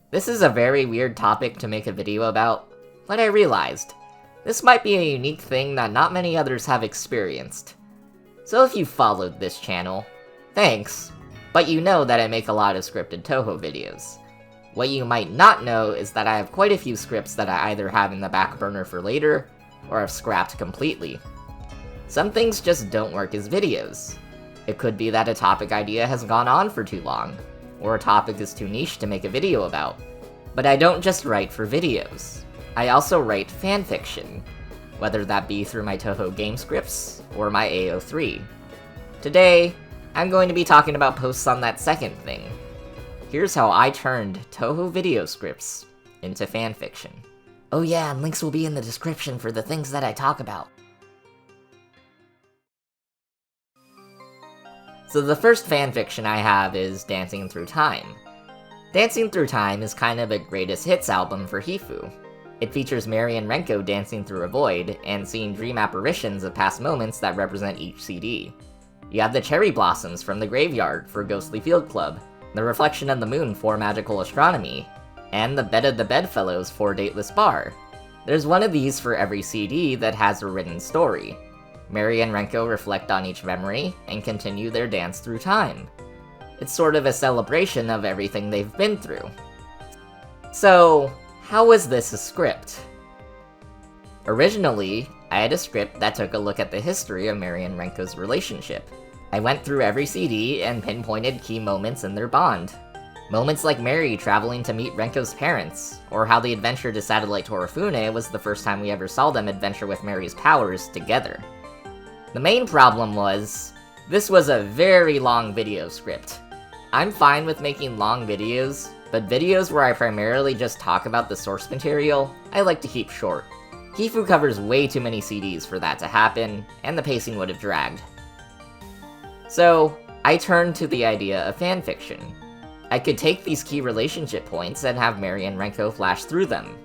This is a very weird topic to make a video about, but I realized this might be a unique thing that not many others have experienced. So if you followed this channel, thanks, but you know that I make a lot of scripted Touhou videos. What you might not know is that I have quite a few scripts that I either have in the back burner for later, or have scrapped completely. Some things just don't work as videos. It could be that a topic idea has gone on for too long, or a topic is too niche to make a video about. But I don't just write for videos. I also write fanfiction, whether that be through my Touhou game scripts, or my AO3. Today, I'm going to be talking about posts on that second thing. Here's how I turned Touhou Video Scripts into fanfiction. Oh yeah, and links will be in the description for the things that I talk about. So the first fanfiction I have is Dancing Through Time. Dancing Through Time is kind of a greatest hits album for Hifu. It features Mary and Renko dancing through a void, and seeing dream apparitions of past moments that represent each CD. You have the cherry blossoms from the graveyard for Ghostly Field Club, the reflection of the moon for Magical Astronomy, and the Bed of the Bedfellows for Dateless Bar. There's one of these for every CD that has a written story. Mary and Renko reflect on each memory, and continue their dance through time. It's sort of a celebration of everything they've been through. So, how was this a script? Originally, I had a script that took a look at the history of Mary and Renko's relationship. I went through every CD and pinpointed key moments in their bond. Moments like Mary traveling to meet Renko's parents, or how the adventure to Satellite Torifune was the first time we ever saw them adventure with Mary's powers together. The main problem was, this was a very long video script. I'm fine with making long videos, but videos where I primarily just talk about the source material, I like to keep short. Hifu covers way too many CDs for that to happen, and the pacing would have dragged. So, I turned to the idea of fanfiction. I could take these key relationship points and have Mary and Renko flash through them.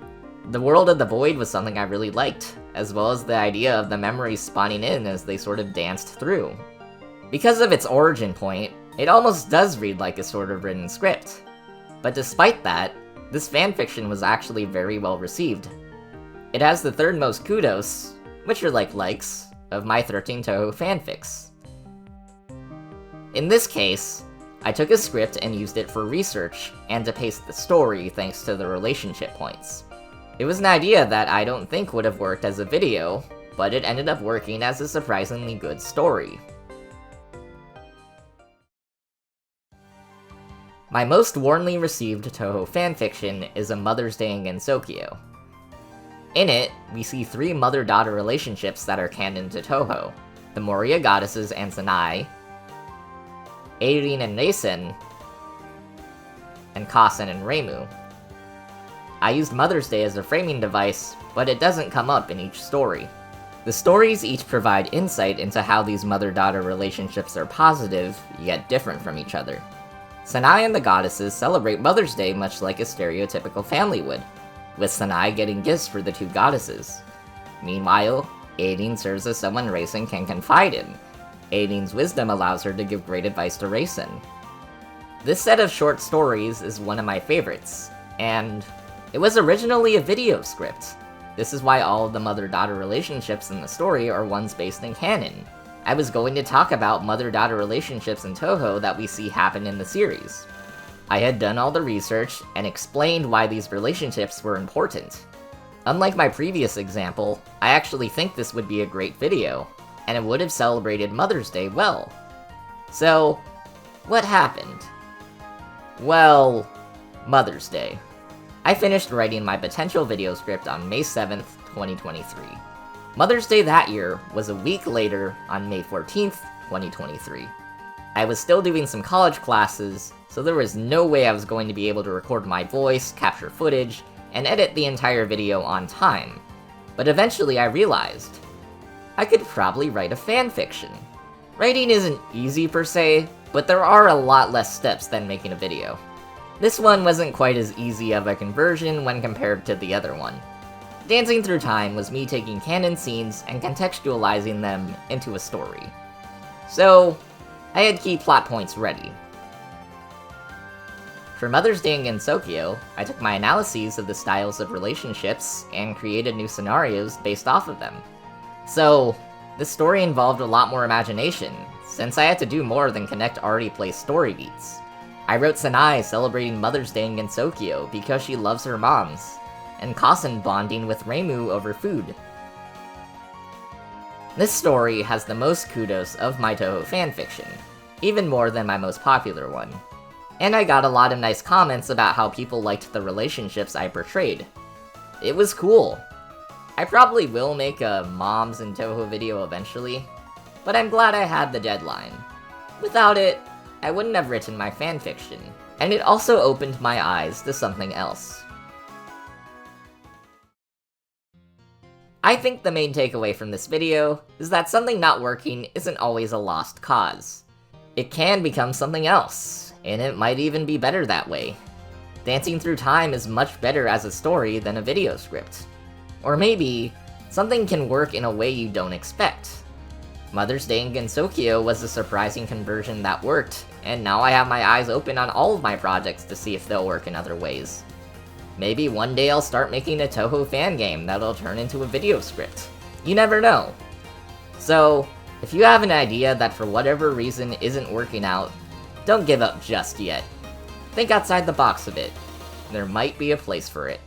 The world of the void was something I really liked, as well as the idea of the memories spawning in as they sort of danced through. Because of its origin point, it almost does read like a sort of written script. But despite that, this fanfiction was actually very well received. It has the third most kudos, which are like likes, of my 13 Touhou fanfics. In this case, I took a script and used it for research, and to pace the story thanks to the relationship points. It was an idea that I don't think would have worked as a video, but it ended up working as a surprisingly good story. My most warmly received Touhou fanfiction is A Mother's Day in Gensokyo. In it, we see three mother-daughter relationships that are canon to Touhou: the Moria goddesses and Sanai, Eirin and Reisen, and Kasen and Reimu. I used Mother's Day as a framing device, but it doesn't come up in each story. The stories each provide insight into how these mother-daughter relationships are positive, yet different from each other. Sanai and the goddesses celebrate Mother's Day much like a stereotypical family would, with Sanai getting gifts for the two goddesses. Meanwhile, Eirin serves as someone Reisen can confide in. Eirin's wisdom allows her to give great advice to Reisen. This set of short stories is one of my favorites, and it was originally a video script. This is why all of the mother-daughter relationships in the story are ones based in canon. I was going to talk about mother-daughter relationships in Touhou that we see happen in the series. I had done all the research and explained why these relationships were important. Unlike my previous example, I actually think this would be a great video, and it would have celebrated Mother's Day well. So, what happened? Well, Mother's Day. I finished writing my potential video script on May 7th, 2023. Mother's Day that year was a week later on May 14th, 2023. I was still doing some college classes, so there was no way I was going to be able to record my voice, capture footage, and edit the entire video on time. But eventually I realized I could probably write a fanfiction. Writing isn't easy per se, but there are a lot less steps than making a video. This one wasn't quite as easy of a conversion when compared to the other one. Dancing Through Time was me taking canon scenes and contextualizing them into a story. So, I had key plot points ready. For Mother's Day in Gensokyo, I took my analyses of the styles of relationships and created new scenarios based off of them. So, this story involved a lot more imagination, since I had to do more than connect already placed story beats. I wrote Sanai celebrating Mother's Day in Gensokyo because she loves her moms, and Kasen bonding with Reimu over food. This story has the most kudos of my Touhou fanfiction, even more than my most popular one. And I got a lot of nice comments about how people liked the relationships I portrayed. It was cool. I probably will make a Moms in Touhou video eventually, but I'm glad I had the deadline. Without it, I wouldn't have written my fanfiction, and it also opened my eyes to something else. I think the main takeaway from this video is that something not working isn't always a lost cause. It can become something else, and it might even be better that way. Dancing Through Time is much better as a story than a video script. Or maybe, something can work in a way you don't expect. Mother's Day in Gensokyo was a surprising conversion that worked, and now I have my eyes open on all of my projects to see if they'll work in other ways. Maybe one day I'll start making a Touhou fan game that'll turn into a video script. You never know. So, if you have an idea that for whatever reason isn't working out, don't give up just yet. Think outside the box a bit. There might be a place for it.